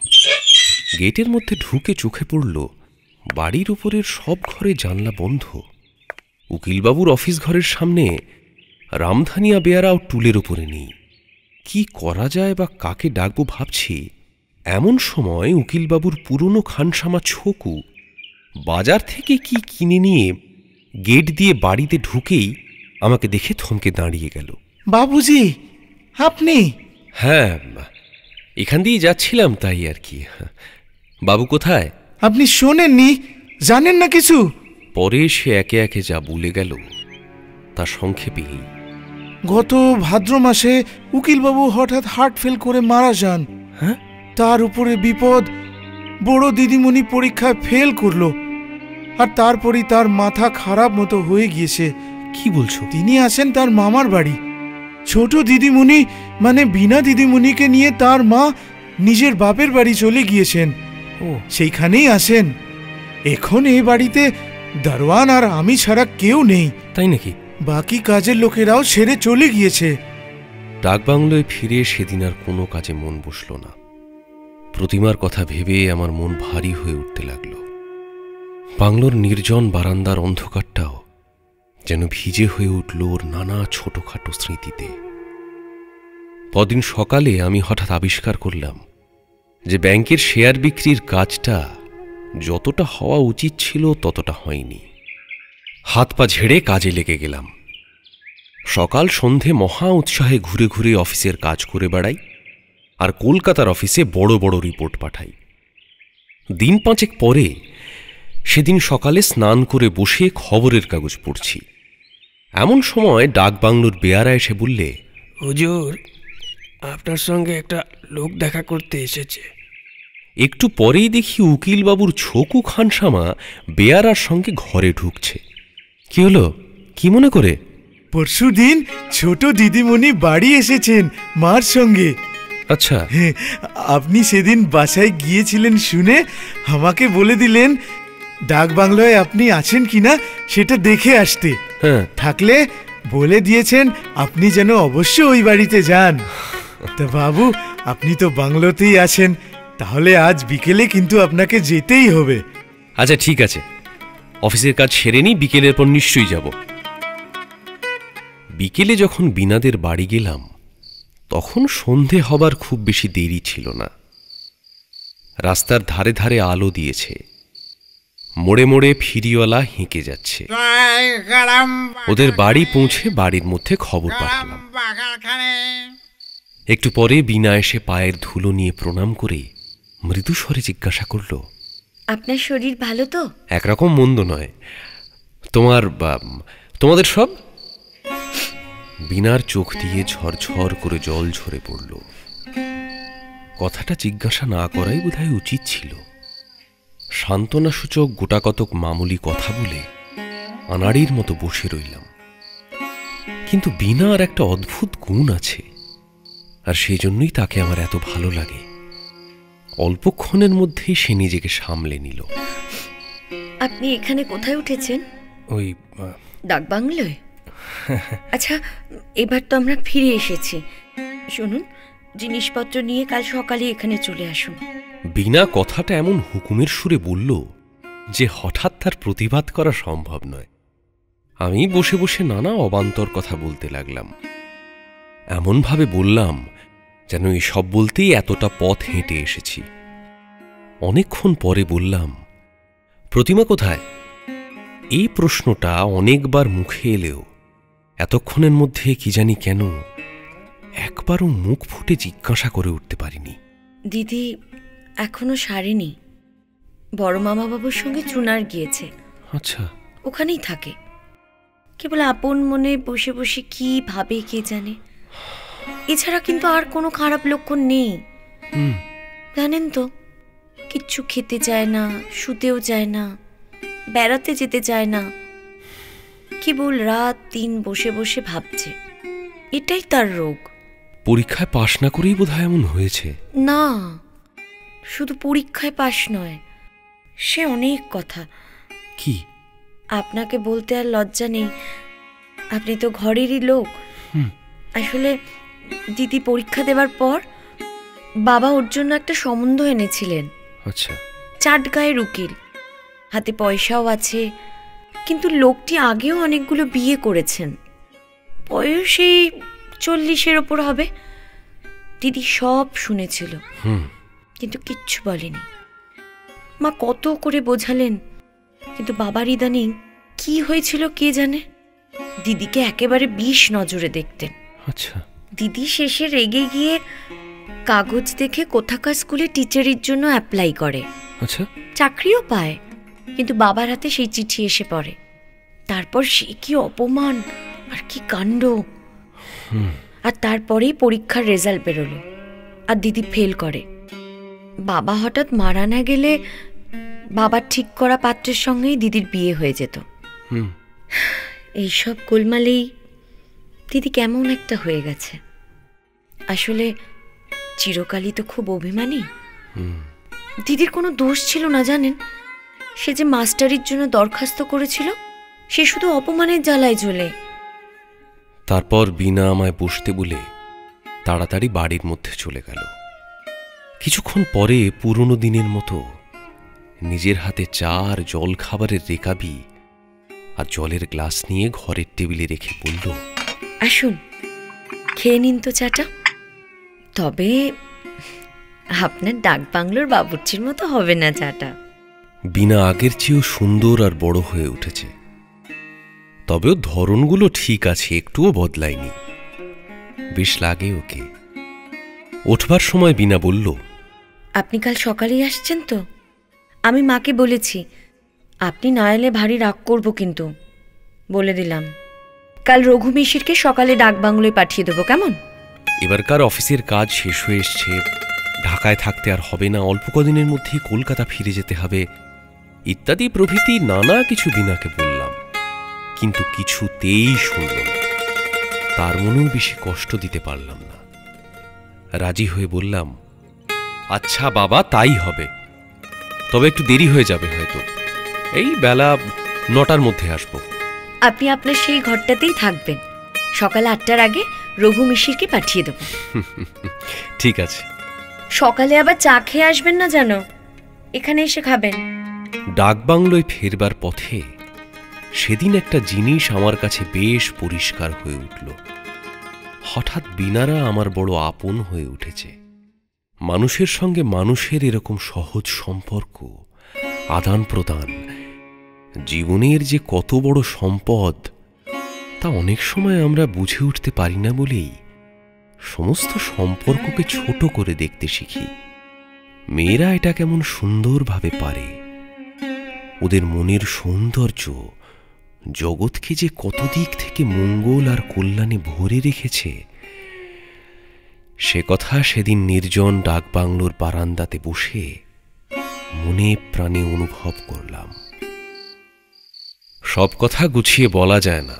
গেটের মধ্যে ঢুকে চোখে পড়ল বাড়ির উপরের সব ঘরে জানলা বন্ধ। উকিলবাবুর অফিস ঘরের সামনে রামধানিয়া বেয়ারাও টুলের ওপরে নেই। কি করা যায় বা কাকে ডাকবো ভাবছি, এমন সময় উকিলবাবুর পুরনো খানসামা ছকু বাজার থেকে কি কিনে নিয়ে গেট দিয়ে বাড়িতে ঢুকেই আমাকে দেখে থমকে দাঁড়িয়ে গেল। বাবুজি, আপনি? হ্যাঁ, এখান দিয়ে যাচ্ছিলাম, তাই আর কি। বাবু কোথায়? আপনি শোনেননি, জানেন না কিছু? পরে সে একে একে যা বলে গেল তা সংক্ষেপেই। গত ভাদ্র মাসে উকিলবাবু হঠাৎ হার্ট ফেল করে মারা যান। হ্যাঁ? তার উপরে বিপদ, বড় দিদিমণি পরীক্ষায় ফেল করলো, আর তারপরই তার মাথা খারাপ মতো হয়ে গিয়েছে। কি বলছো? তিনি আছেন তার মামার বাড়ি। ছোট দিদিমণি মানে বিনা দিদিমণিকে নিয়ে তার মা নিজের বাপের বাড়ি চলে গিয়েছেন। ও, সেইখানেই আছেন। এখন এই বাড়িতে দারোয়ান আর আমি ছাড়া কেউ নেই। তাই নাকি? বাকি কাজের লোকেরাও ছেড়ে চলে গিয়েছে। ডাকবাংলোয় ফিরে সেদিন আর কোনো কাজে মন বসল না। প্রতিমার কথা ভেবে আমার মন ভারী হয়ে উঠতে লাগলো। বাংলোর নির্জন বারান্দার অন্ধকারটাও যেন ভিজে হয়ে উঠল ওর নানা ছোটখাটো স্মৃতিতে। পরদিন সকালে আমি হঠাৎ আবিষ্কার করলাম যে ব্যাংকের শেয়ার বিক্রির কাজটা যতটা হওয়া উচিত ছিল ততটা হয়নি। হাত পা ঝেড়ে কাজে লেগে গেলাম। সকাল সন্ধে মহা উৎসাহে ঘুরে ঘুরে অফিসের কাজ করে বেড়াই, আর কলকাতার অফিসে বড় বড় রিপোর্ট পাঠাই। দিন 5 পরে সেদিন সকালে স্নান করে বসে খবরের কাগজ পড়ছি। এমন সময় ডাকবাংলোর বেয়ারা এসে বললে, হুজুর, আপনার সঙ্গে একটা লোক দেখা করতে এসেছে। একটু পরেই দেখি উকিলবাবুর ছকু খানসামা বেয়ারার সঙ্গে ঘরে ঢুকছে। কি হলো, কি মনে করে? পরশুদিন ছোট দিদিমণি বাড়ি এসেছেন মার সঙ্গে। আচ্ছা, আপনি সেদিন বাসায় গিয়েছিলেন শুনে আমাকে বলে দিলেন ডাক বাংলায় আপনি আছেন কিনা সেটা দেখে আসতে। হ্যাঁ, থাকলে বলে দিয়েছেন আপনি যেন অবশ্য ওই বাড়িতে যান। তা বাবু, আপনি তো বাংলোতেই আছেন, তাহলে আজ বিকেলে কিন্তু আপনাকে যেতেই হবে। আচ্ছা ঠিক আছে, অফিসের কাজ সেরে নি, বিকেলের পর নিশ্চয়ই যাব। বিকেলে যখন বিনাদের বাড়ি গেলাম তখন সন্ধে হবার খুব বেশি দেরি ছিল না। রাস্তার ধারে ধারে আলো দিয়েছে, মোড়ে মোড়ে ফিরিওয়ালা হেঁকে যাচ্ছে। ওদের বাড়ি পৌঁছে বাড়ির মধ্যে খবর পাঠালাম। একটু পরে বিনা এসে পায়ের ধুলো নিয়ে প্রণাম করে মৃদু স্বরে জিজ্ঞাসা করল, আপনার শরীর ভালো তো? একরকম মন্দ নয়। তোমাদের সব? বিনার চোখ দিয়ে ঝরঝর করে জল ঝরে পড়ল। কথাটা জিজ্ঞাসা না করাই বোধহয় উচিত ছিল। সান্ত্বনাসূচক গোটাকতক মামুলি কথা বলে আনাড়ির মতো বসে রইলাম। কিন্তু বিনার একটা অদ্ভুত গুণ আছে, আর সেই জন্যই তাকে আমার এত ভালো লাগে। অল্পক্ষণের মধ্যেই সে নিজেকে সামলে নিল। আপনি এখানে কোথায় উঠেছেন? ওই ডাক বাংলোয়? আচ্ছা, এবার তো আমরা ফিরে এসেছি। শুনুন, জিনিসপত্র নিয়ে কাল সকালে এখানে চলে আসুন। বিনা কথাটা এমন হুকুমের সুরে বলল যে হঠাৎ তার প্রতিবাদ করা সম্ভব নয়। আমি বসে বসে নানা অবান্তর কথা বলতে লাগলাম। এমনভাবে বললাম যেন এসব বলতেই এতটা পথ হেঁটে এসেছি। অনেকক্ষণ পরে বললাম, প্রতিমা কোথায়? এই প্রশ্নটা অনেকবার মুখে এলেও এতক্ষণের মধ্যে কি জানি কেন একবারও মুখ ফুটে জিজ্ঞাসা করে উঠতে পারিনি। দিদি এখনো সারেনি। বড় মামা বাবুর সঙ্গে চুনার গিয়েছে। আচ্ছা, ওখানেই থাকে। কেবল আপন মনে বসে বসে কি ভাবে কে জানে। এছাড়া কিন্তু আর কোনো খারাপ লক্ষণ নেই। জানেন তো, কিচ্ছু খেতে চায় না, শুতেও চায় না, বেড়াতে যেতে চায় না। কেবল রাত দিন বসে বসে ভাবছে। এটাই তার রোগ। পরীক্ষায় পাশ না করেই বোধহয় এমন হয়েছে। না, শুধু পরীক্ষায় পাশ নয়, সে অনেক কথা। কি? আপনাকে বলতে আর লজ্জা নেই, আপনি তো ঘরেরই লোক। আসলে দিদি পরীক্ষা দেবার পর বাবা ওর জন্য একটা সম্বন্ধ এনেছিলেন। আচ্ছা। চাটগাঁয়ের উকিল, হাতে পয়সাও আছে, কিন্তু লোকটি আগেও অনেকগুলো বিয়ে করেছেন। বয়স এই 40-এর ওপর হবে। দিদি সব শুনেছিল, কিন্তু কিচ্ছু বলেনি। মা কত করে বোঝালেন, কিন্তু বাবার ইদানিং কি হয়েছিল কে জানে। দিদিকে একেবারে বিষ নজরে দেখতেন। আচ্ছা। দিদি শেষে রেগে গিয়ে কাগজ দেখে কোথাকার স্কুলে টিচারের জন্য অ্যাপ্লাই করে। আচ্ছা। চাকরিও পায়, কিন্তু বাবার হাতে সেই চিঠি এসে পড়ে। তারপর সে কি অপমান আর কি কাণ্ড। আর তারপরেই পরীক্ষার রেজাল্ট বেরোলো, আর দিদি ফেল করে। বাবা হঠাৎ মারা না গেলে বাবার ঠিক করা পাত্রের সঙ্গেই দিদির বিয়ে হয়ে যেত। এইসব গোলমালেই দিদি কেমন একটা হয়ে গেছে। আসলে চিরকালই তো খুব অভিমানী। দিদির কোনো দোষ ছিল না জানেন। সে যে মাস্টারির জন্য দরখাস্ত করেছিল, সে শুধু অপমানের জ্বালায় জ্বলে। তারপর বিনা আমায় বসতে বলে তাড়াতাড়ি বাড়ির মধ্যে চলে গেল। কিছুক্ষণ পরে পুরনো দিনের মতো নিজের হাতে চা আর জল খাবারের রেকাবি আর জলের গ্লাস নিয়ে ঘরের টেবিলে রেখে বলল, আসুন, খেয়ে নিন তো চাটা। তবে আপনার ডাক বাংলোর বাবুর্চির মতো হবে না চাটা। বিনা আগের চেয়েও সুন্দর আর বড় হয়ে উঠেছে, তবেও ধরনগুলো ঠিক আছে, একটুও বদলায়নি। বেশ লাগে ওকে। ওঠবার সময় বিনা বলল, আপনি কাল সকালেই আসছেন তো? আমি মাকে বলেছি, আপনি না এলে ভারী রাগ করব, কিন্তু বলে দিলাম কাল রঘু মিশিরকে সকালে ডাক বাংলোয় পাঠিয়ে দেবো, কেমন? এবারকার অফিসের কাজ শেষ হয়ে এসছে, ঢাকায় থাকতে আর হবে না, অল্প কদিনের মধ্যেই কলকাতা ফিরে যেতে হবে, ইত্যাদি প্রভৃতি নানা কিছু বিনাকে বললাম, কিন্তু কিছুতেই শুনল না। তার মনেও বেশি কষ্ট দিতে পারলাম না। রাজি হয়ে বললাম, আচ্ছা বাবা, তাই হবে, তবে একটু দেরি হয়ে যাবে হয়তো, এই বেলা 9টার মধ্যে আসবো। আপনি আপনার সেই ঘরটাতেই থাকবেন, সকাল 8টার আগে রঘু মিশিরকে পাঠিয়ে দেবো। ঠিক আছে। সকালে আবার চা খেয়ে আসবেন না যেন, এখানে এসে খাবেন। ডাকবাংলোয় ফেরবার পথে সেদিন একটা জিনিস আমার কাছে বেশ পরিষ্কার হয়ে উঠল। হঠাৎ বিনারা আমার বড় আপন হয়ে উঠেছে। মানুষের সঙ্গে মানুষের এরকম সহজ সম্পর্ক, আদান প্রদান, জীবনের যে কত বড় সম্পদ, তা অনেক সময় আমরা বুঝে উঠতে পারি না বলেই সমস্ত সম্পর্ককে ছোট করে দেখতে শিখি। মেয়েরা এটা কেমন সুন্দরভাবে পারে। ওদের মনের সৌন্দর্য জগৎকে যে কত দিক থেকে মঙ্গল আর কল্যাণে ভরে রেখেছে, সে কথা সেদিন নির্জন ডাকবাংলোর বারান্দাতে বসে মনে প্রাণে অনুভব করলাম। সব কথা গুছিয়ে বলা যায় না।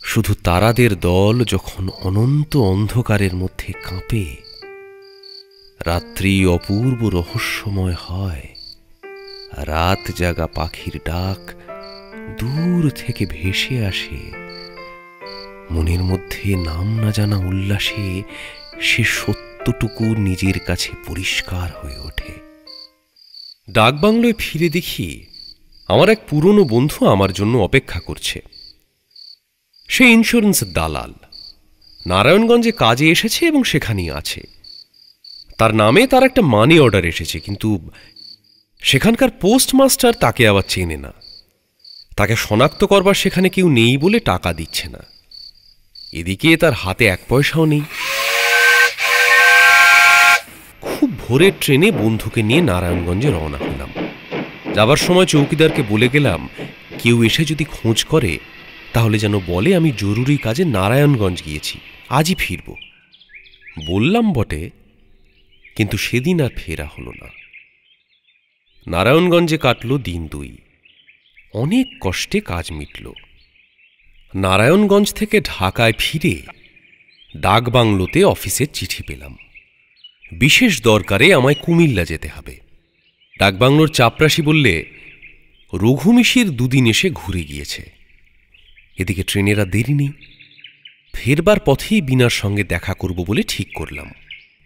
শুধু তারাদের দল যখন অনন্ত অন্ধকারের মধ্যে কাঁপে, রাত্রি অপূর্ব রহস্যময় হয়, রাত জাগা পাখির ডাক দূর থেকে ভেসে আসে, মনের মধ্যে নাম না জানা উল্লাসে সে সত্যটুকু নিজের কাছে পরিষ্কার হয়ে ওঠে। ডাকবাংলোয় ফিরে দেখি আমার এক পুরনো বন্ধু আমার জন্য অপেক্ষা করছে। সে ইন্স্যুরেন্স দালাল, নারায়ণগঞ্জে কাজে এসেছে এবং সেখানেই আছে। তার নামে তার একটা মানি অর্ডার এসেছে, কিন্তু সেখানকার পোস্টমাস্টার তাকে আবার চেনে না। তাকে শনাক্ত করবার সেখানে কেউ নেই বলে টাকা দিচ্ছে না। এদিকে তার হাতে 1 পয়সাও নেই। খুব ভোরের ট্রেনে বন্ধুকে নিয়ে নারায়ণগঞ্জে রওনা হলাম। যাবার সময় চৌকিদারকে বলে গেলাম, কেউ এসে যদি খোঁজ করে তাহলে যেন বলে আমি জরুরি কাজে নারায়ণগঞ্জ গিয়েছি, আজই ফিরব। বললাম বটে, কিন্তু সেদিন আর ফেরা হলো না। নারায়ণগঞ্জে কাটল দিন 2। অনেক কষ্টে কাজ মিটল। নারায়ণগঞ্জ থেকে ঢাকায় ফিরে ডাকবাংলোতে অফিসের চিঠি পেলাম। বিশেষ দরকারে আমায় কুমিল্লা যেতে হবে। ডাকবাংলোর চাপরাশি বললে রঘু মিশির 2 দিন এসে ঘুরে গিয়েছে। এদিকে ট্রেনেরা দেরি নেই। ফেরবার পথেই বিনার সঙ্গে দেখা করব বলে ঠিক করলাম।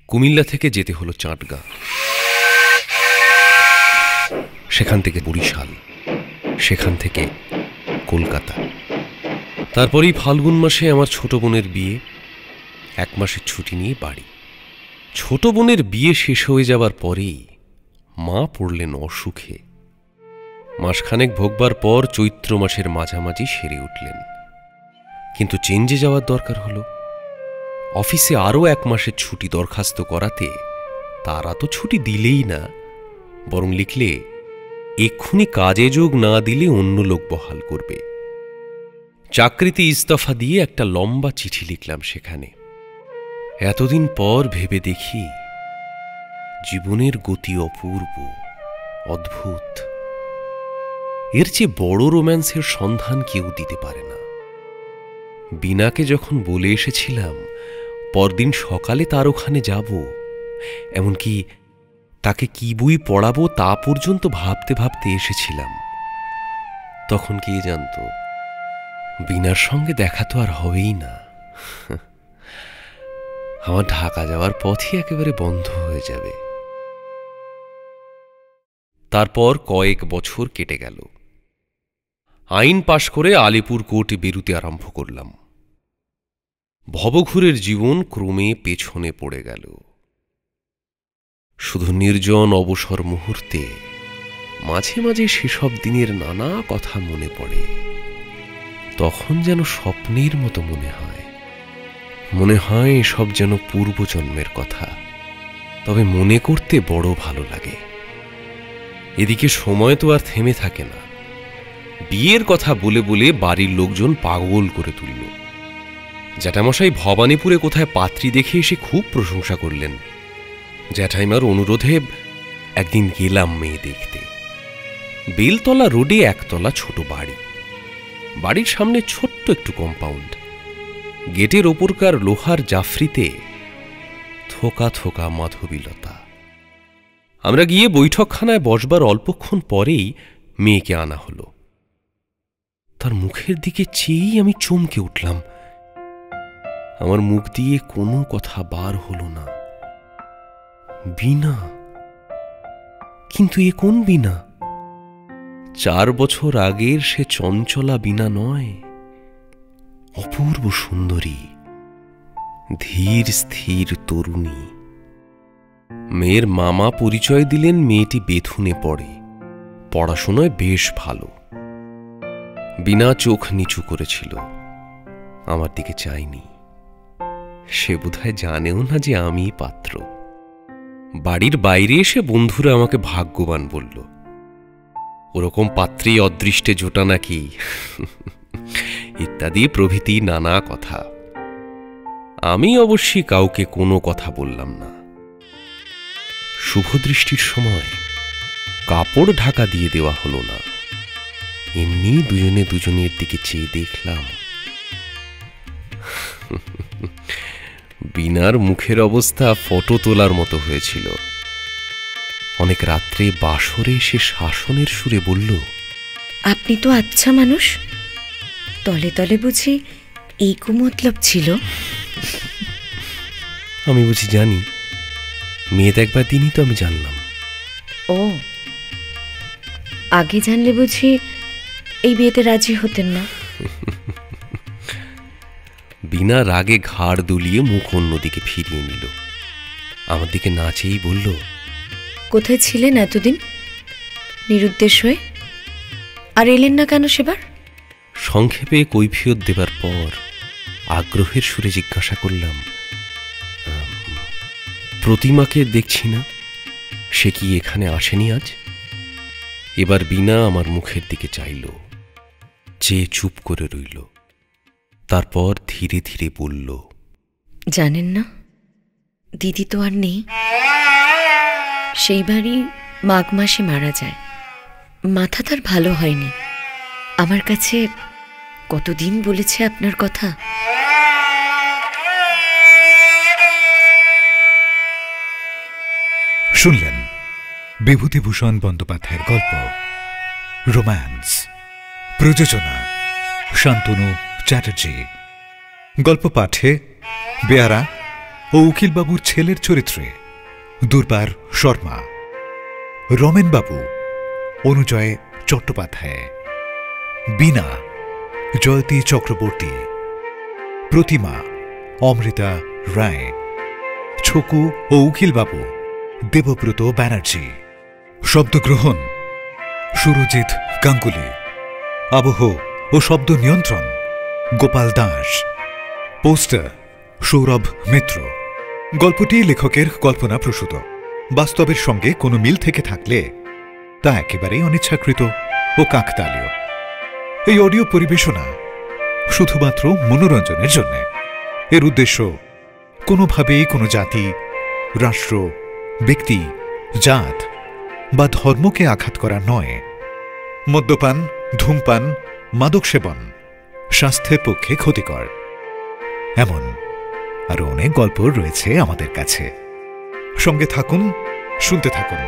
কুমিল্লা থেকে যেতে হলো চাটগাঁ, সেখান থেকে বরিশাল, সেখান থেকে কলকাতা। তারপরেই ফাল্গুন মাসে আমার ছোট বোনের বিয়ে। 1 মাসের ছুটি নিয়ে বাড়ি। ছোট বোনের বিয়ে শেষ হয়ে যাবার পরেই মা পড়লেন অসুখে। মাসখানেক ভোগবার পর চৈত্র মাসের মাঝামাঝি সেরে উঠলেন, কিন্তু চেঞ্জে যাওয়ার দরকার হলো। অফিসে আরও 1 মাসের ছুটি দরখাস্ত করাতে তারা তো ছুটি দিলেই না, বরং লিখলে এক্ষুনি কাজে যোগ না দিলে অন্য লোক বহাল করবে। চাকরিতে ইস্তফা দিয়ে একটা লম্বা চিঠি লিখলাম সেখানে। এতদিন পর ভেবে দেখি জীবনের গতি অপূর্ব, অদ্ভুত। এর চেয়ে বড় রোম্যান্সের সন্ধান কেউ দিতে পারে না। বিনাকে যখন বলে এসেছিলাম পরদিন সকালে তার ওখানে যাব, এমনকি তাকে কি বই পড়াবো তা পর্যন্ত ভাবতে ভাবতে এসেছিলাম, তখন কে জানত বিনার সঙ্গে দেখা তো আর হবেই না। আমার ঢাকা যাওয়ার পথই একেবারে বন্ধ হয়ে যাবে। তারপর কয়েক বছর কেটে গেল। আইন পাশ করে আলিপুর কোর্টে বেরুতে আরম্ভ করলাম। ভবঘুরের জীবন ক্রমে পেছনে পড়ে গেল। শুধু নির্জন অবসর মুহূর্তে মাঝে মাঝে সেসব দিনের নানা কথা মনে পড়ে। তখন যেন স্বপ্নের মতো মনে হয় এসব যেন পূর্বজন্মের কথা। তবে মনে করতে বড় ভালো লাগে। এদিকে সময় তো আর থেমে থাকে না। বিয়ের কথা বলে বলে বাড়ির লোকজন পাগল করে তুলল। জ্যাঠামশাই ভবানীপুরে কোথায় পাত্রী দেখে এসে খুব প্রশংসা করলেন। জ্যাঠাইমার অনুরোধে একদিন গেলাম মেয়ে দেখতে। বেলতলা রোডে একতলা ছোট বাড়ি। বাড়ির সামনে ছোট্ট একটু কম্পাউন্ড। গেটের ওপরকার লোহার জাফরিতে থোকা থোকা মাধবীলতা। আমরা গিয়ে বৈঠকখানায় বসবার অল্পক্ষণ পরেই মেয়েকে আনা হলো। তার মুখের দিকে চেয়েই আমি চমকে উঠলাম। আমার মুখ দিয়ে কোনো কথা বার হলো না। বীণা, কিন্তু এ কোন বীণা? 4 বছর আগের সে চঞ্চলা বীণা নয়, অপূর্ব সুন্দরী, ধীর স্থির তরুণী। মেয়ের মামা পরিচয় দিলেন মেয়েটি বেথুনে পড়ে, পড়াশোনায় বেশ ভালো। বীণা চোখ নিচু করেছিল, আমার দিকে চায়নি। সে বোধহয় জানেও না যে আমি পাত্র। বাড়ির বাইরে এসে বন্ধুরা আমাকে ভাগ্যবান বলল। ওরকম পাত্রী অদৃষ্টে জোটা নাকি, ইত্যাদি প্রভৃতি নানা কথা। আমি অবশ্যই কাউকে কোনো কথা বললাম না। শুভদৃষ্টির সময় কাপড় ঢাকা দিয়ে দেওয়া হলো না। এমনি দুজনে দুজনের দিকে চেয়ে দেখলাম। বীণার মুখের অবস্থা ফটো তোলার মতো হয়েছিল। অনেক রাত্রে বাসরে সে শাসনের সুরে বলল, আপনি তো আচ্ছা মানুষ, তলে তলে বুঝি এই কুমতলব ছিল? আমি বুঝি জানি? মেয়ে দেখবার দিনই তো আমি জানলাম। ও, আগে জানলে বুঝি এই বিয়েতে রাজি হতেন না? বীণা রাগে ঘাড় দুলিয়ে মুখ অন্যদিকে ফিরিয়ে নিল। আমার দিকে না চেয়েই বলল, কোথায় ছিলেন এতদিন নিরুদ্দেশ হয়ে? আর এলেন না কেন সেবার? সংক্ষেপে কৈফিয়ত দেবার পর আগ্রহের সুরে জিজ্ঞাসা করলাম, প্রতিমাকে দেখছি না, সে কি এখানে আসেনি আজ? এবার বীণা আমার মুখের দিকে চাইল, চেয়ে চুপ করে রইল। তারপর ধীরে ধীরে বলল, জানেন না, দিদি তো আর নেই। সেই বাড়ি মাঘ মাসে মারা যায়। মাথা তার ভালো হয়নি। আমার কাছে কতদিন বলেছে আপনার কথা। শুনলেন বিভূতিভূষণ বন্দ্যোপাধ্যায়ের গল্প রোম্যান্স। প্রযোজনা শান্তনু চ্যাটার্জি। গল্প পাঠে বেয়ারা ও উকিলবাবুর ছেলের চরিত্রে দুর্বার শর্মা, রমেনবাবু অনুজয় চট্টোপাধ্যায়, বীণা জয়তী চক্রবর্তী, প্রতিমা অমৃতা রায়, ছকু ও উকিলবাবু দেবব্রত ব্যানার্জি। শব্দগ্রহণ সুরজিৎ গাঙ্গুলি, আবহ ও শব্দ নিয়ন্ত্রণ গোপাল দাস, পোস্টার সৌরভ মিত্র। গল্পটি লেখকের কল্পনাপ্রসূত। বাস্তবের সঙ্গে কোনো মিল থেকে থাকলে তা একেবারেই অনিচ্ছাকৃত ও কাকতালীয়। এই অডিও পরিবেশনা শুধুমাত্র মনোরঞ্জনের জন্য। এর উদ্দেশ্য কোনোভাবেই কোনো জাতি, রাষ্ট্র, ব্যক্তি, জাত বা ধর্মকে আঘাত করা নয়। মদ্যপান, ধূমপান, মাদক সেবন স্বাস্থ্যের পক্ষে ক্ষতিকর। এমন আরো অনেক গল্প রয়েছে আমাদের কাছে। সঙ্গে থাকুন, শুনতে থাকুন।